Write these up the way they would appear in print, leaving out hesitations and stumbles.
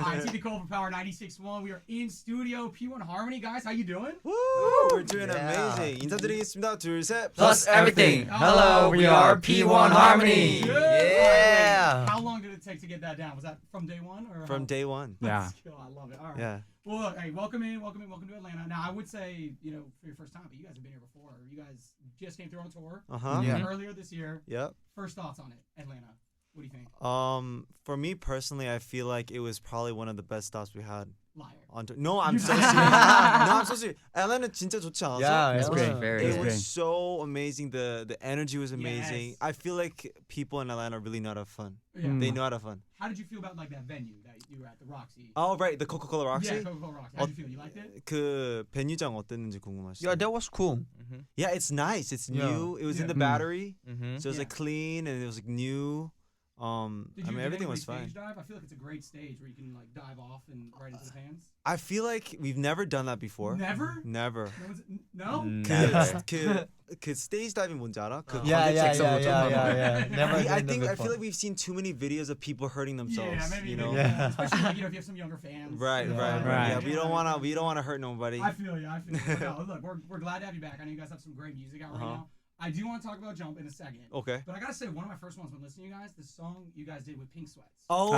TV Cole for Power 96.1. We are in studio. P1Harmony, guys. How you doing? Woo! We're doing amazing. 인사드리겠습니다. 둘, 셋. Plus everything. Hello, we are P1Harmony. Yeah. How long did it take to get that down? Was that from day one? Or From day one. Yeah. I love it. All right. Yeah. Well, look, hey, welcome to Atlanta. Now, I would say, for your first time, but you guys have been here before. You guys just came through on tour earlier this year. Yep. First thoughts on it, Atlanta. What do you think? For me personally, I feel like it was probably one of the best stops we had. Liar. No, I'm so serious. No, I'm so serious. Atlanta 진짜 좋지 않았어? Yeah, it's great. It was so amazing. The energy was amazing. Yes. I feel like people in Atlanta really know how to have fun. Yeah. They know how to have fun. How did you feel about like that venue that you were at, the Roxy? Oh, right. The Coca-Cola Roxy? Yeah, Coca-Cola Roxy. How did you feel? You liked it? 그 베뉴장 어땠는지 궁금하시죠? Yeah, that was cool. Yeah, it's nice. It's new. It was in the battery. So it was like clean and it was like new. Everything was fine. Stage dive? I feel like it's a great stage where you can like dive off and right into the fans. I feel like we've never done that before. Never? Never. No? 그 stage diving 뭔지 알아? Yeah. Never. I feel like we've seen too many videos of people hurting themselves. Yeah, maybe. You know? Yeah. Especially like, if you have some younger fans. Right. Yeah, we don't wanna hurt nobody. I feel you. No, look, we're glad to have you back. I know you guys have some great music out right now. I do want to talk about Jump in a second. Okay. But I gotta say, one of my first ones when listening to you guys, the song you guys did with Pink Sweats. Oh.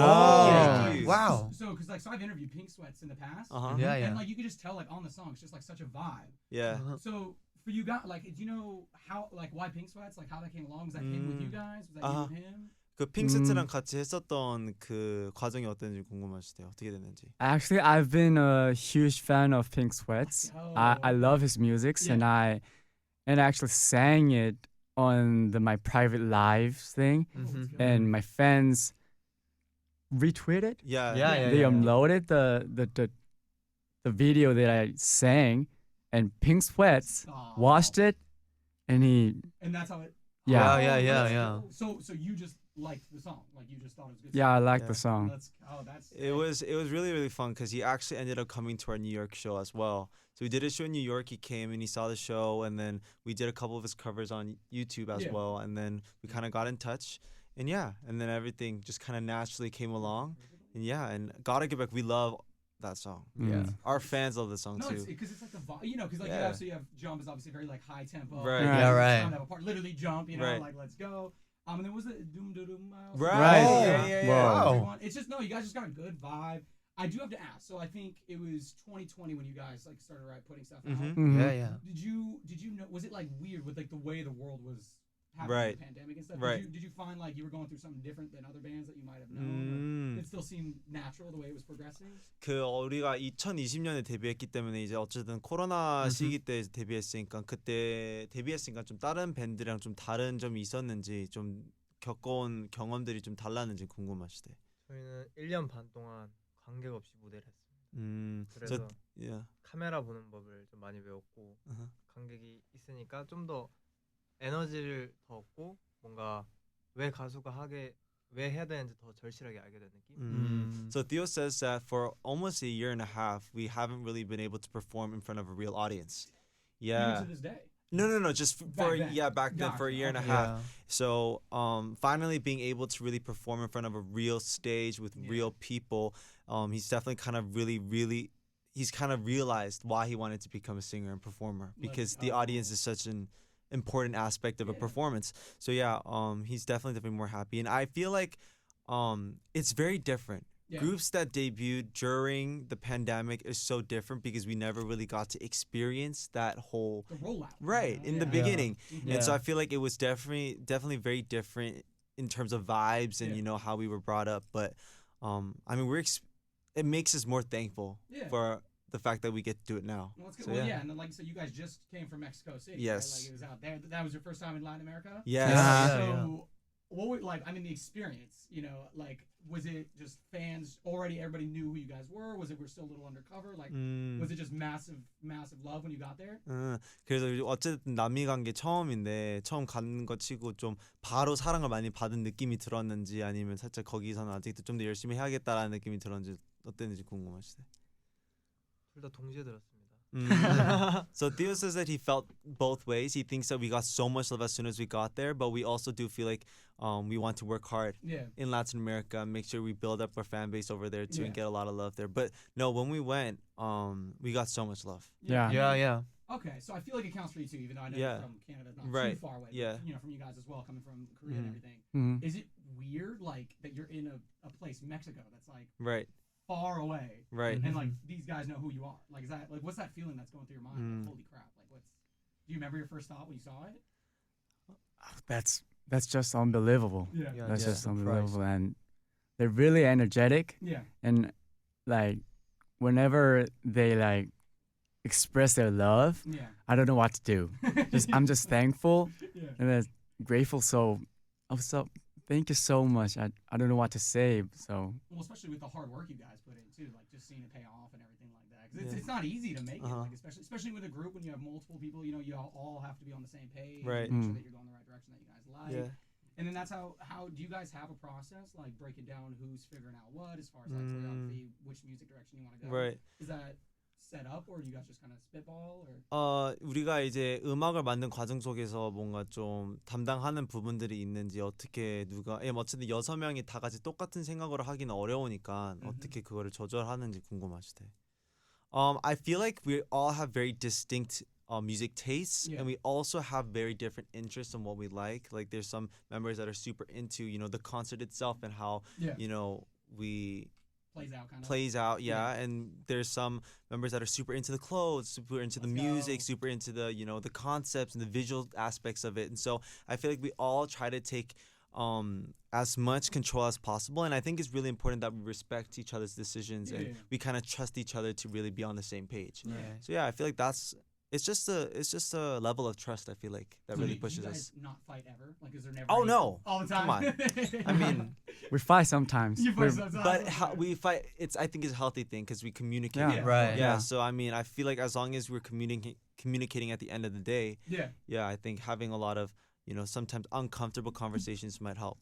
Wow. So, cause I've interviewed Pink Sweats in the past. Yeah. And like you could just tell like on the song, it's just like such a vibe. Yeah. So for you guys, like, do you know how like why Pink Sweats? Like how that came along? Was that him with you guys? Was that you with him? 그 핑스트랑 같이 했었던 그 과정이 어땠는지 궁금하시대요. 어떻게 됐는지. Actually, I've been a huge fan of Pink Sweats. I love his music, and I actually sang it on my private live thing, and my fans retweeted. Yeah. They uploaded the video that I sang, and Pink Sweats watched it, and that's how it. Yeah. So you just liked the song, like you just thought it was good. Yeah, I liked the song. It was really, really fun because he actually ended up coming to our New York show as well. So we did a show in New York. He came and he saw the show, and then we did a couple of his covers on YouTube as well. And then we kind of got in touch, and then everything just kind of naturally came along. And Gotta Get Back, we love that song. Yeah, our fans love the song too. Because it's like the vibe, because like you have Jump is obviously very like high tempo. Right. Yeah, right. Literally Jump, like let's go. And then was it Doom Doom Doom? Right. Yeah. Wow. It's just you guys just got a good vibe. I do have to ask. So I think it was 2020 when you guys like started putting stuff out. Yeah. Did you know? Was it like weird with like the way the world was happening with the pandemic and stuff? Did you find like you were going through something different than other bands that you might have known? It still seemed natural the way it was progressing. 우리가 2020년에 데뷔했기 때문에 이제 어쨌든 코로나 시기 때 데뷔했으니까 그때 데뷔했으니까 좀 다른 밴드랑 좀 다른 점이 있었는지 좀 겪어온 경험들이 좀 달랐는지 궁금하시대. 저희는 1년 반 동안 관객 없이 무대를 했습니다. 그래서 카메라 보는 법을 좀 많이 배웠고 관객이 있으니까 좀 더 에너지를 더 얻고 뭔가 왜 해야 되는지 더 절실하게 알게 된 느낌. So Theo says that for almost a year and a half, we haven't really been able to perform in front of a real audience. Yeah. Even to this day. No, just back then for a year and a half. So finally being able to really perform in front of a real stage with real people, he's definitely kind of he's kind of realized why he wanted to become a singer and performer because the audience is such an important aspect of a performance. So he's definitely more happy, and I feel like it's very different. Groups that debuted during the pandemic is so different because we never really got to experience that whole rollout in the beginning. And so I feel like it was definitely very different in terms of vibes and how we were brought up. But it makes us more thankful for the fact that we get to do it now. Well, that's good. And then like you said, you guys just came from Mexico City. Yes. Right? Like it was out there. That was your first time in Latin America? Yes. So what would the experience, like was it just fans already, everybody knew who you guys were? Was it we're still a little undercover? Like was it just massive love when you got there? 그래서 어쨌든 남미 간 게 처음인데 처음 가는 거 치고 좀 바로 사랑을 많이 받은 느낌이 들었는지 아니면 살짝 거기서는 아직도 좀 더 열심히 해야겠다라는 느낌이 들었는지 어땠는지 궁금하시네. 둘 다 동시에 들었습니다. So Theo says that he felt both ways. He thinks that we got so much love as soon as we got there, but we also do feel like we want to work hard in Latin America, make sure we build up our fan base over there too and get a lot of love there. But no, when we went, we got so much love. Yeah. Okay, so I feel like it counts for you too, even though I know you're from Canada, not too far away. Yeah. But, from you guys as well, coming from Korea and everything. Is it weird, like, that you're in a place, Mexico, that's like far away, and like these guys know who you are? Like, is that like what's that feeling that's going through your mind? Like, holy crap! Like, do you remember your first thought when you saw it? That's just unbelievable. That's just unbelievable, and they're really energetic. And like whenever they like express their love, I don't know what to do. I'm just thankful and grateful. So thank you so much. I don't know what to say. So especially with the hard work you guys put in too, like just seeing it pay off and everything like that. Because it's not easy to make it, like especially with a group when you have multiple people. You all have to be on the same page. Make sure that you're going the right direction that you guys like. And then that's how do you guys have a process, like breaking down who's figuring out what as far as like choreography, which music direction you want to go? Is that set up, or do you guys just kind of spitball? Or? 우리가 이제 음악을 만든 과정 속에서 뭔가 좀 담당하는 부분들이 있는지 어떻게 어쨌든 6명이 다 같이 똑같은 생각으로 하기는 어려우니까 어떻게 그거를 조절하는지 궁금하시대. I feel like we all have very distinct music tastes, and we also have very different interests in what we like. Like there's some members that are super into, the concert itself and how, we plays out, and there's some members that are super into the clothes, super into the music, super into the the concepts and the visual aspects of it. And so I feel like we all try to take as much control as possible, and I think it's really important that we respect each other's decisions and we kind of trust each other to really be on the same page. So I feel like it's just a level of trust, I feel like, that really pushes us. Do you guys not fight ever? Like, is there never? Oh no! All the time. Come on. I mean, we fight sometimes. But we fight. I think it's a healthy thing because we communicate. So I mean, I feel like as long as we're communicating at the end of the day. I think having a lot of sometimes uncomfortable conversations might help.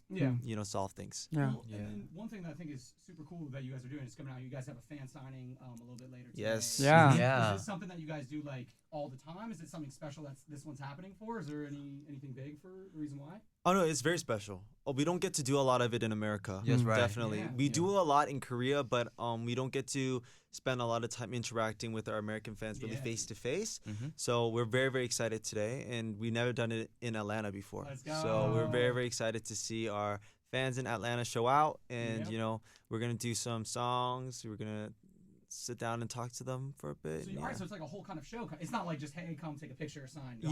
Solve things. And then one thing that I think is super cool that you guys are doing is coming out. You guys have a fan signing a little bit later today. Yes. Is this something that you guys do like all the time? Is it something special that this one's happening for? Is there anything big for the reason why? Oh no, it's very special. We don't get to do a lot of it in America. Yes, right. Definitely. We do a lot in Korea, but we don't get to spend a lot of time interacting with our American fans really face to face. So we're very, very excited today, and we've never done it in Atlanta before. Let's go. So we're very, very excited to see our fans in Atlanta show out, and we're gonna do some songs. We're gonna sit down and talk to them for a bit. So, so it's like a whole kind of show. It's not like just, hey, come take a picture or sign. No.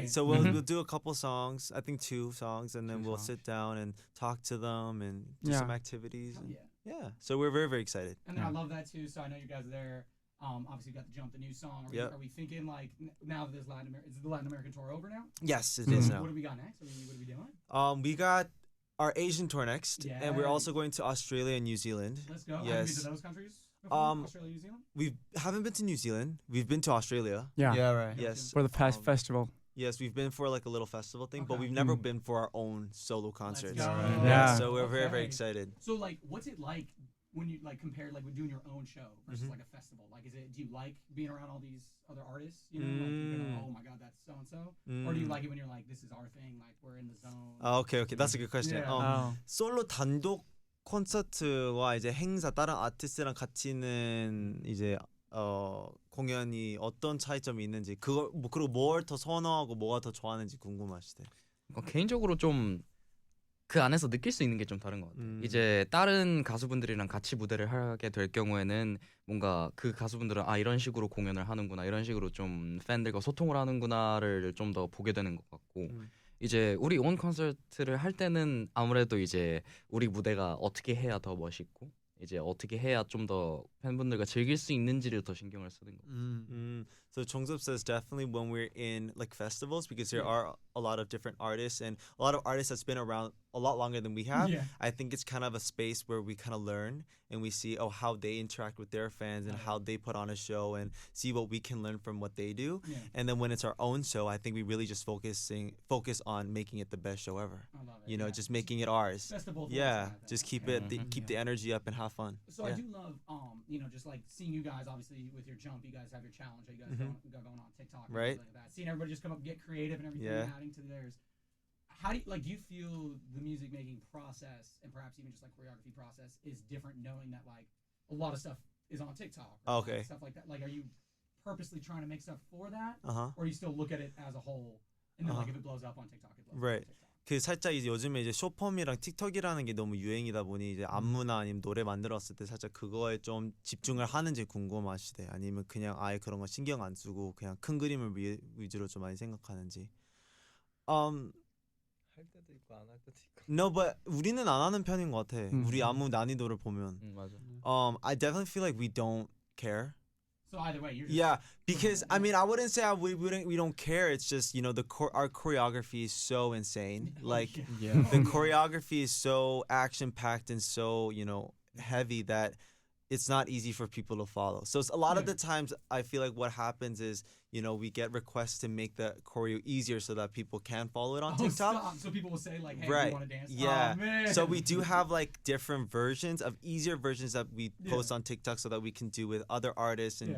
So we'll do a couple songs, I think 2 songs, and then we'll sit down and talk to them and do some activities. So we're very, very excited. And then I love that too. So I know you guys are there. Obviously, you got the Jump, the new song. Are we thinking like now that there's is the Latin American tour over now? Yes, it is now. What do we got next? What are we doing? We got our Asian tour next, and we're also going to Australia and New Zealand. Let's go. Yes. Have you been to those countries before? Australia, New Zealand? We haven't been to New Zealand. We've been to Australia. Right. Yes. For the past festival. Yes, we've been for like a little festival thing, but we've never been for our own solo concerts. So we're very, very excited. So like, what's it like when you like compare like with doing your own show versus like a festival? Like, do you like being around all these other artists? Like you're gonna, oh my god, that's so and so, or do you like it when you're like, this is our thing, like we're in the zone? Okay, that's a good question. 솔로 단독 콘서트와 이제 행사 다른 아티스트랑 같이는 이제 공연이 어떤 차이점이 있는지 그리고 뭘 더 선호하고 뭐가 더 좋아하는지 궁금하시대. 개인적으로 좀 그 안에서 느낄 수 있는 게 좀 다른 것 같아요. 이제 다른 가수분들이랑 같이 무대를 하게 될 경우에는 뭔가 그 가수분들은 이런 식으로 공연을 하는구나, 이런 식으로 좀 팬들과 소통을 하는구나를 좀 더 보게 되는 것 같고, 이제 우리 온 콘서트를 할 때는 아무래도 이제 우리 무대가 어떻게 해야 더 멋있고 이제 어떻게 해야 좀 더 팬분들과 즐길 수 있는지를 더 신경을 쓰는 거. So Chongsup says definitely when we're in like festivals, because there are a lot of different artists and a lot of artists that's been around a lot longer than we have. I think it's kind of a space where we kind of learn and we see how they interact with their fans and how they put on a show and see what we can learn from what they do. And then when it's our own show, I think we really just focus on making it the best show ever. I love it. Just making it ours. Best of both just keep the energy up and have fun. So I do love, you know, just like seeing you guys. Obviously, with your jump, you guys have your challenge that you guys got going on TikTok, and Right? Like that. Seeing everybody just come up, get creative, and everything, adding to theirs. How do you feel the music making process, and perhaps even just like choreography process, is different, knowing that like a lot of stuff is on TikTok, or Okay. like, stuff like that. Like, are you purposely trying to make stuff for that, Uh-huh. or you still look at it as a whole, and then like if it blows up on TikTok, it blows Right. up on TikTok. 그 살짝 이제 요즘에 이제 쇼폼이랑 틱톡이라는 게 너무 유행이다 보니 이제 안무나 아니면 노래 만들었을 때 살짝 그거에 좀 집중을 하는지 궁금하시대. 아니면 그냥 아예 그런 거 신경 안 쓰고 그냥 큰 그림을 위주로 좀 많이 생각하는지. 할 때도 있고 안 할 때도 있고. No, but 우리는 안 하는 편인 것 같아. 우리 안무 난이도를 보면. 맞아. I definitely feel like we don't care. So either way, you're just Yeah, because I mean, I wouldn't say we don't care. It's just, you know, our choreography is so insane. Like the choreography is so action packed and so, you know, heavy that it's not easy for people to follow. So it's a lot of the times I feel like what happens is, you know, we get requests to make the choreo easier so that people can follow it on TikTok. Stop. So people will say like, "Hey, Right. you want to dance?" Yeah. Oh, man. So we do have like different versions of easier versions that we post on TikTok so that we can do with other artists. And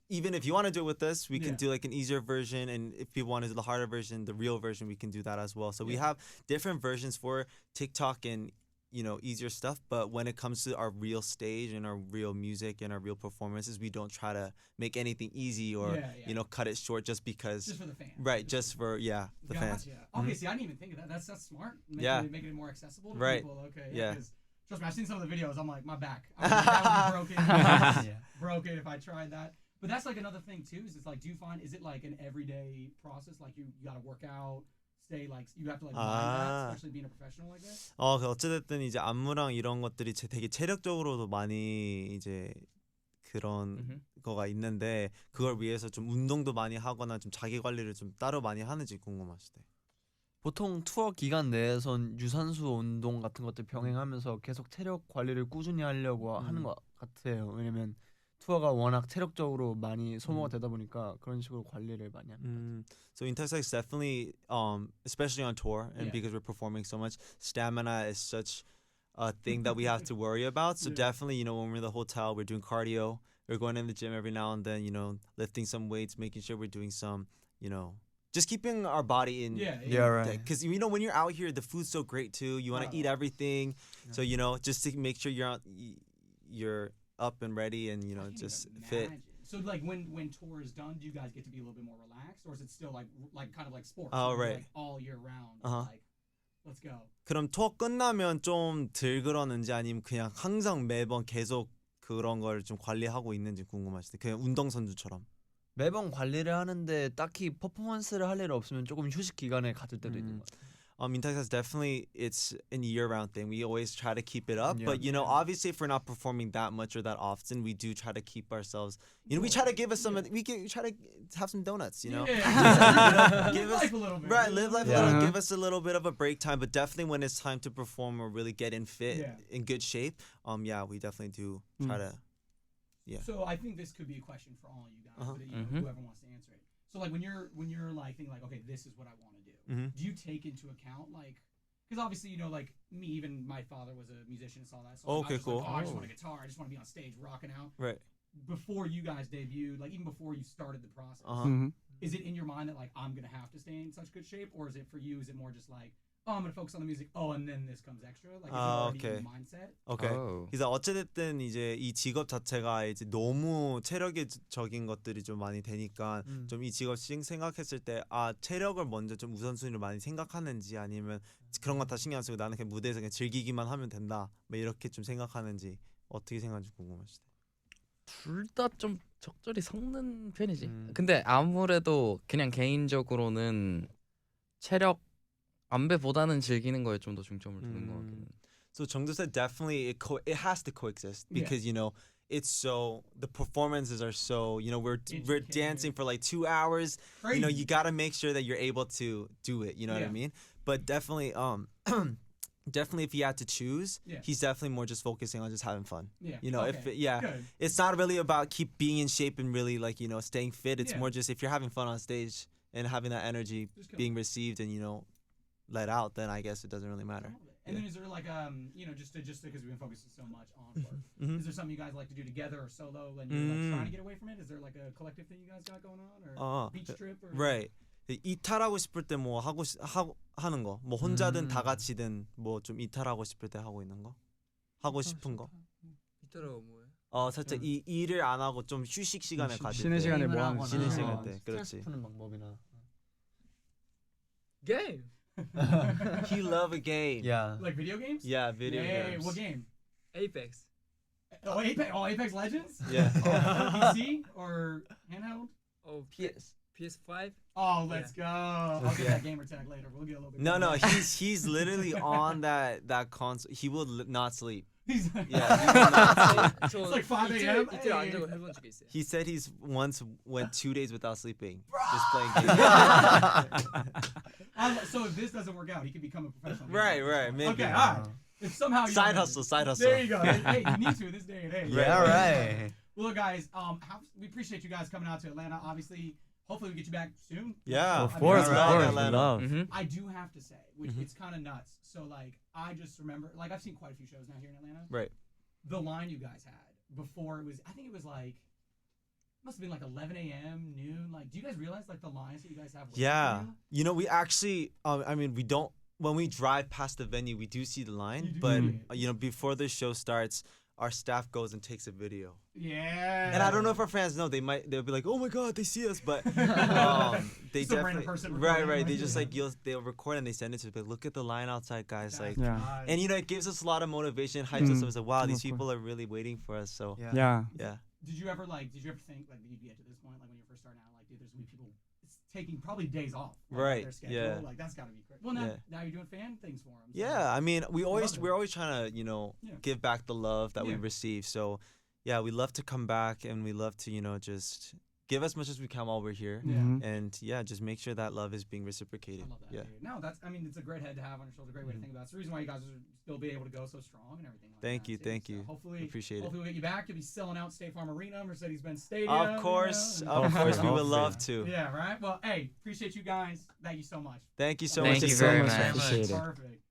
even if you want to do it with us, we can do like an easier version. And if people want to do the harder version, the real version, we can do that as well. So we have different versions for TikTok and, you know, easier stuff. But when it comes to our real stage and our real music and our real performances, we don't try to make anything easy or, you know, cut it short just because. Just for the fans. Right. Just for, the fans. Okay, see, I didn't even think of that. That's smart. Making it more accessible to Right. people. Okay. Yeah. Trust me, I've seen some of the videos. I'm like, my back. That would be broken. Broken if I tried that. But that's like another thing too. Is it's like, do you find, is it like an everyday process? Like you got to work out, stay like, you have to like mind that, especially being a professional like that. 어쨌든 이제 안무랑 이런 것들이 되게 체력적으로도 많이 이제 그런 거가 있는데 그걸 위해서 좀 운동도 많이 하거나 좀 자기 관리를 좀 따로 많이 하는지 궁금하시대. 보통 투어 기간 내에선 유산소 운동 같은 것들 병행하면서 계속 체력 관리를 꾸준히 하려고 하는 것 같아요. 왜냐면 투어가 워낙 체력적으로 많이 소모가 되다 보니까 그런 식으로 관리를 많이 합니다. So in Texas, definitely, especially on tour, and because we're performing so much, stamina is such a thing that we have to worry about. So definitely, you know, when we're in the hotel, we're doing cardio. We're going in the gym every now and then, you know, lifting some weights, making sure we're doing some, you know, just keeping our body in. right. Because, you know, when you're out here, the food's so great too. You want to eat everything. So, you know, just to make sure you're up and ready and, you know, just fit. So like when tour is done, do you guys get to be a little bit more relaxed, or is it still like kind of like sports? Oh, right. Like all year round. Like, let's go. 그럼 투어 끝나면 좀 덜 그러는지 아니면 그냥 항상 매번 계속 그런 걸 좀 관리하고 있는지 궁금하시대. 그냥 운동선수처럼. 매번 관리를 하는데 딱히 퍼포먼스를 할 일 없으면 조금 휴식 기간을 가질 때도 있는 것 같아요. In Texas, definitely it's a year-round thing. We always try to keep it up, but you know, obviously, if we're not performing that much or that often, we do try to keep ourselves. You know, we try to give us some. We try to have some donuts. You know, give us life a little bit. Right, live life a little. Give us a little bit of a break time, but definitely when it's time to perform or really get in good shape. We definitely do try to. Yeah. So I think this could be a question for all you guys, but you know, whoever wants to answer it. So like when you're like thinking like, okay, this is what I want to do. Do you take into account like, because obviously, you know, like me, even my father was a musician and saw that. So okay, cool. Like, I just want a guitar. I just want to be on stage rocking out. Right. Before you guys debuted, like even before you started the process, is it in your mind that like I'm gonna have to stay in such good shape, or is it for you? Is it more just like, oh, I'm gonna focus on the music. Oh, and then this comes extra. Like, is it already in the mindset? Okay. 그래서 어쨌든 이제 이 직업 자체가 이제 너무 체력적인 것들이 좀 많이 되니까 좀 이 직업 생각했을 때 체력을 먼저 좀 우선순위로 많이 생각하는지 아니면 그런 거 다 신경 안 쓰고 나는 그냥 무대에서 그냥 즐기기만 하면 된다. 뭐 이렇게 좀 생각하는지 어떻게 생각하는지 궁금하시대. 둘 다 좀 적절히 섞는 편이지. 근데 아무래도 그냥 개인적으로는 체력 안배보다는 즐기는 거에 좀 더 중점을 두는 것 같긴 해. So 정도 said definitely it has to coexist because you know it's so the performances are so you know we're dancing for like 2 hours. Crazy. You know you got to make sure that you're able to do it. You know what I mean? But definitely definitely if he had to choose, he's definitely more just focusing on just having fun. You know, it's not really about keep being in shape and really like, you know, staying fit. It's more just if you're having fun on stage and having that energy being received and, you know, let out, then I guess it doesn't really matter. And then is there like just because we've been focusing so much on work, is there something you guys like to do together or solo and you're like trying to get away from it? Is there like a collective thing you guys got going on or beach trip or right. 이탈하고 싶을 때 뭐 하는 거, 뭐 혼자든 다 같이든 뭐 좀 이탈하고 싶을 때 하고 있는 거, 하고 싶은 거. 이탈하고 뭐해? 살짝 이 일을 안 하고 좀 휴식 시간을 가질 때. 쉬는 시간에 뭐 하는 거지? 쉬는 시간 때, 그렇지. 스트레스 푸는 방법이나. 게임. He love a game. Yeah. like video games? Yeah, video games. What game? Apex. Apex Legends? Yeah. PC or handheld? Oh, PS5. Oh, let's go. I'll get that gamer tag later. We'll get a little bit. No, he's literally on that console. He will not sleep. He's like, Yeah, he will not sleep. It's like 5 a.m. 이틀 안 자고 해본 적이 있어요. He said he's once went 2 days without sleeping, just playing games. So if this doesn't work out, he could become a professional. Right, maybe. Okay, all right. If somehow you Side hustle. There you go. Hey, you need to in this day and age. Yeah, right. Well, look, guys, we appreciate you guys coming out to Atlanta. Obviously, hopefully we get you back soon. Yeah, Of course, we love. I do have to say, which it's kind of nuts. So like, I just remember, like, I've seen quite a few shows now here in Atlanta. Right. The line you guys had before I think it was like, must have been like 11 a.m., noon. Like, do you guys realize like the lines that you guys have? Yeah. You know, we actually, we don't. When we drive past the venue, we do see the line, but before the show starts, our staff goes and takes a video. Yeah. And I don't know if our fans know. They'll be like, "Oh my God, they see us!" But they Just a definitely random person right. recording, They just like they'll record and they send it to us. Like, look at the line outside, guys. Like, Yeah. and it gives us a lot of motivation, hypes us up. It's like, wow, these people are really waiting for us. So Yeah. Did you ever think like you'd get to this point, like when you're first starting out, like, dude, there's gonna be people taking probably days off, like, right? Their schedule. Yeah. Like, that's gotta be crazy. Well, now you're doing fan things for them. So. Yeah, I mean, we're always trying to give back the love that we receive. So yeah, we love to come back and we love to just give as much as we can while we're here. And just make sure that love is being reciprocated. I love that. Dude. No, it's a great head to have on your shoulder. Great way to think about it. It's the reason why you guys are still be able to go so strong and everything. Like Thank that, you, too. thank So you. hopefully, appreciate it. Hopefully we'll get you back. You'll be selling out State Farm Arena, Mercedes-Benz Stadium. Of course, and- of course, we would love to. Yeah, right. Well, hey, appreciate you guys. Thank you so much. Thank you so Thank much. you It's very so much. Appreciate it. Perfect.